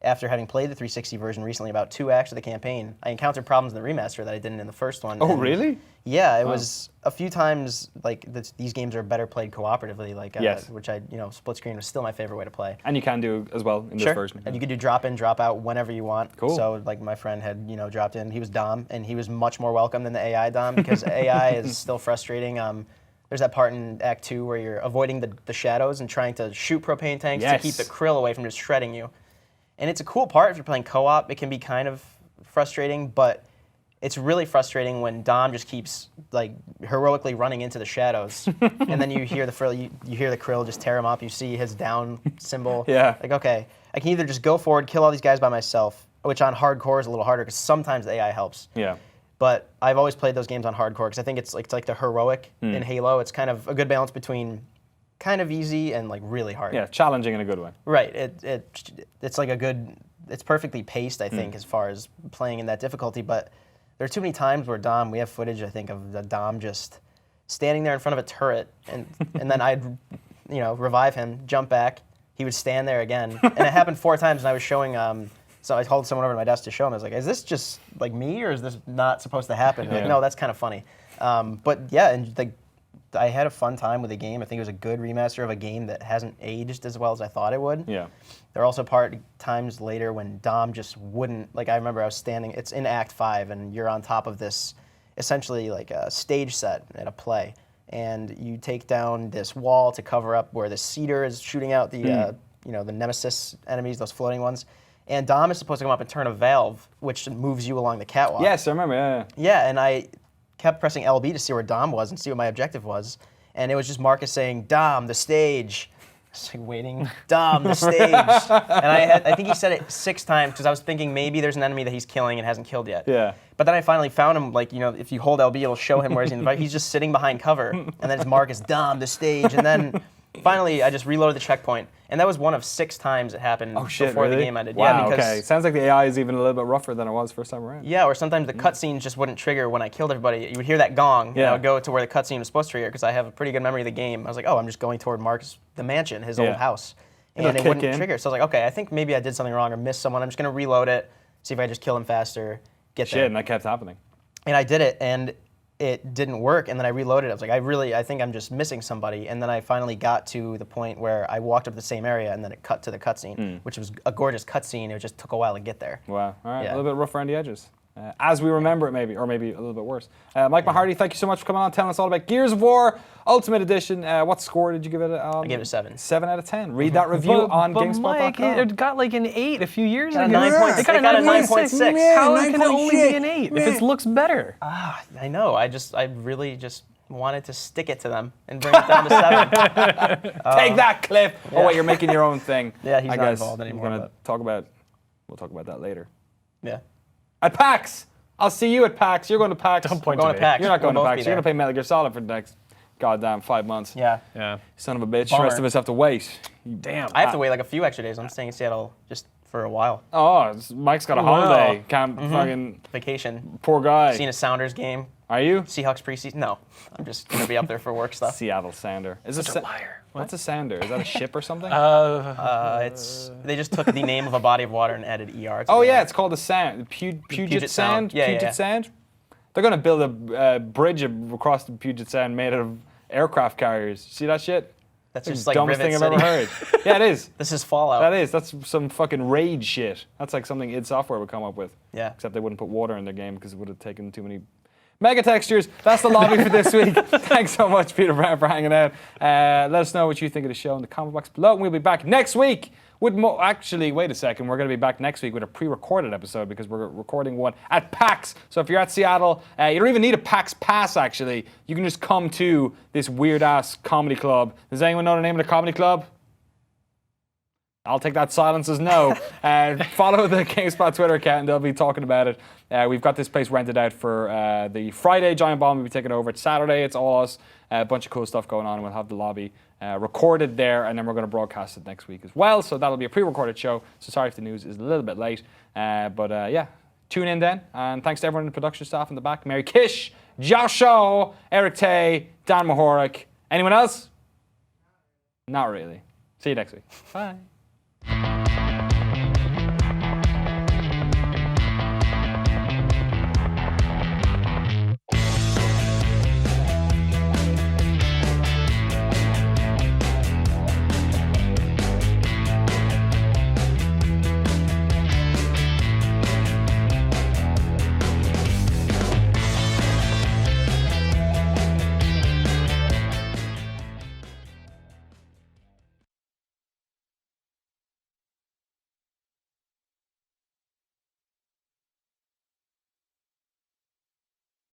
after having played the 360 version recently, about 2 acts of the campaign, I encountered problems in the remaster that I didn't in the first one. Oh, really? Yeah, it was a few times. Like these games are better played cooperatively. Like which split screen was still my favorite way to play. And you can do as well in this version. And you could do drop in, drop out whenever you want. Cool. So like my friend had dropped in. He was Dom, and he was much more welcome than the AI Dom because AI is still frustrating. There's that part in Act 2 where you're avoiding the shadows and trying to shoot propane tanks to keep the krill away from just shredding you. And it's a cool part if you're playing co-op. It can be kind of frustrating, but it's really frustrating when Dom just keeps like heroically running into the shadows, and then you hear the you hear the krill just tear him up. You see his down symbol. Yeah. Like, okay, I can either just go forward, kill all these guys by myself, which on hardcore is a little harder because sometimes the AI helps. Yeah. But I've always played those games on hardcore because I think it's like the heroic in Halo. It's kind of a good balance between kind of easy and like really hard. Yeah, challenging in a good way. Right. It's like it's perfectly paced, I think, as far as playing in that difficulty. But there are too many times where we have footage, I think, of the Dom just standing there in front of a turret, and then I'd revive him, jump back, he would stand there again, and it happened 4 times, and I was showing. So I called someone over to my desk to show him. I was like, "Is this just like me, or is this not supposed to happen?" Like, no, that's kind of funny. But yeah, and like. I had a fun time with the game. I think it was a good remaster of a game that hasn't aged as well as I thought it would. Yeah. There are also times later when Dom just wouldn't, like I remember I was standing, it's in Act 5, and you're on top of this, essentially like a stage set at a play. And you take down this wall to cover up where the cedar is shooting out the, the nemesis enemies, those floating ones. And Dom is supposed to come up and turn a valve, which moves you along the catwalk. Yes, I remember, yeah. Yeah, and I kept pressing LB to see where Dom was and see what my objective was. And it was just Marcus saying, "Dom, the stage." I was like waiting, "Dom, the stage." And I think he said it 6 times because I was thinking maybe there's an enemy that he's killing and hasn't killed yet. Yeah. But then I finally found him, like, if you hold LB, it'll show him where he's just sitting behind cover. And then it's Marcus, "Dom, the stage." And then finally I just reloaded the checkpoint. And that was one of 6 times it happened before the game ended. Wow, yeah, because okay. Sounds like the AI is even a little bit rougher than it was first time around. Yeah, or sometimes the cutscenes just wouldn't trigger when I killed everybody. You would hear that gong, and I would go to where the cutscene was supposed to trigger because I have a pretty good memory of the game. I was like, oh, I'm just going toward Mark's, the mansion, his old house. And it wouldn't trigger. So I was like, okay, I think maybe I did something wrong or missed someone. I'm just going to reload it, see if I just kill him faster, get there. Shit, and that kept happening. And I did it, and it didn't work, and then I reloaded. I was like, I think I'm just missing somebody. And then I finally got to the point where I walked up the same area, and then it cut to the cutscene, which was a gorgeous cutscene. It just took a while to get there. Wow, all right, a little bit rough around the edges. As we remember it, maybe, or maybe a little bit worse. Mike Mahardy, thank you so much for coming on, telling us all about Gears of War Ultimate Edition. What score did you give it? I gave it a 7. 7 out of 10. Read that review on GameSpot.com. Mike, it got like an 8 a few years ago. It got a 9.6. How can it only be an 8 if it looks better? I know. I really just wanted to stick it to them and bring it down to 7. Take that, Cliff. Oh wait, you're making your own thing. Yeah, he's not involved anymore. We'll talk about that later. Yeah. At PAX. I'll see you at PAX. You're going to PAX. Don't point I'm going to to PAX. You're not going We'll to both PAX. be You're going to there. play Metal Gear Solid for the next goddamn 5 months. Yeah. Yeah. Son of a bitch. Bummer. The rest of us have to wait. Damn. I have to wait like a few extra days. I'm staying in Seattle just for a while. Oh, Mike's got a holiday. Can't fucking... Vacation. Poor guy. Seen a Sounders game. Are you? Seahawks preseason. No. I'm just going to be up there for work stuff. Seattle Sounder. Is Such a liar. What's a Sounder? Is that a ship or something? They just took the name of a body of water and added ER. Oh yeah, it's called the Sound. Puget Sound. Yeah, Puget yeah. Sound. They're gonna build a bridge across the Puget Sound made out of aircraft carriers. See that shit? That's It's just the like dumbest Rivet thing I've ever City. heard. Yeah, it is. This is Fallout. That is. That's some fucking Rage shit. That's like something id Software would come up with. Yeah. Except they wouldn't put water in their game because it would have taken too many mega textures. That's the lobby for this week. Thanks so much, Peter Brown, for hanging out. Let us know what you think of the show in the comment box below, and we'll be back next week with more. Actually, wait a second. We're going to be back next week with a pre-recorded episode because we're recording one at PAX. So if you're at Seattle, you don't even need a PAX pass, actually. You can just come to this weird-ass comedy club. Does anyone know the name of the comedy club? I'll take that silence as no. Follow the GameSpot Twitter account and they'll be talking about it. We've got this place rented out for the Friday Giant Bomb will be taking over. It's Saturday, it's all us. A bunch of cool stuff going on. We'll have the lobby recorded there and then we're going to broadcast it next week as well. So that'll be a pre-recorded show. So sorry if the news is a little bit late. But yeah, tune in then. And thanks to everyone in the production staff in the back. Mary Kish, Josh Shaw, Eric Tay, Dan Mahoric. Anyone else? Not really. See you next week. Bye.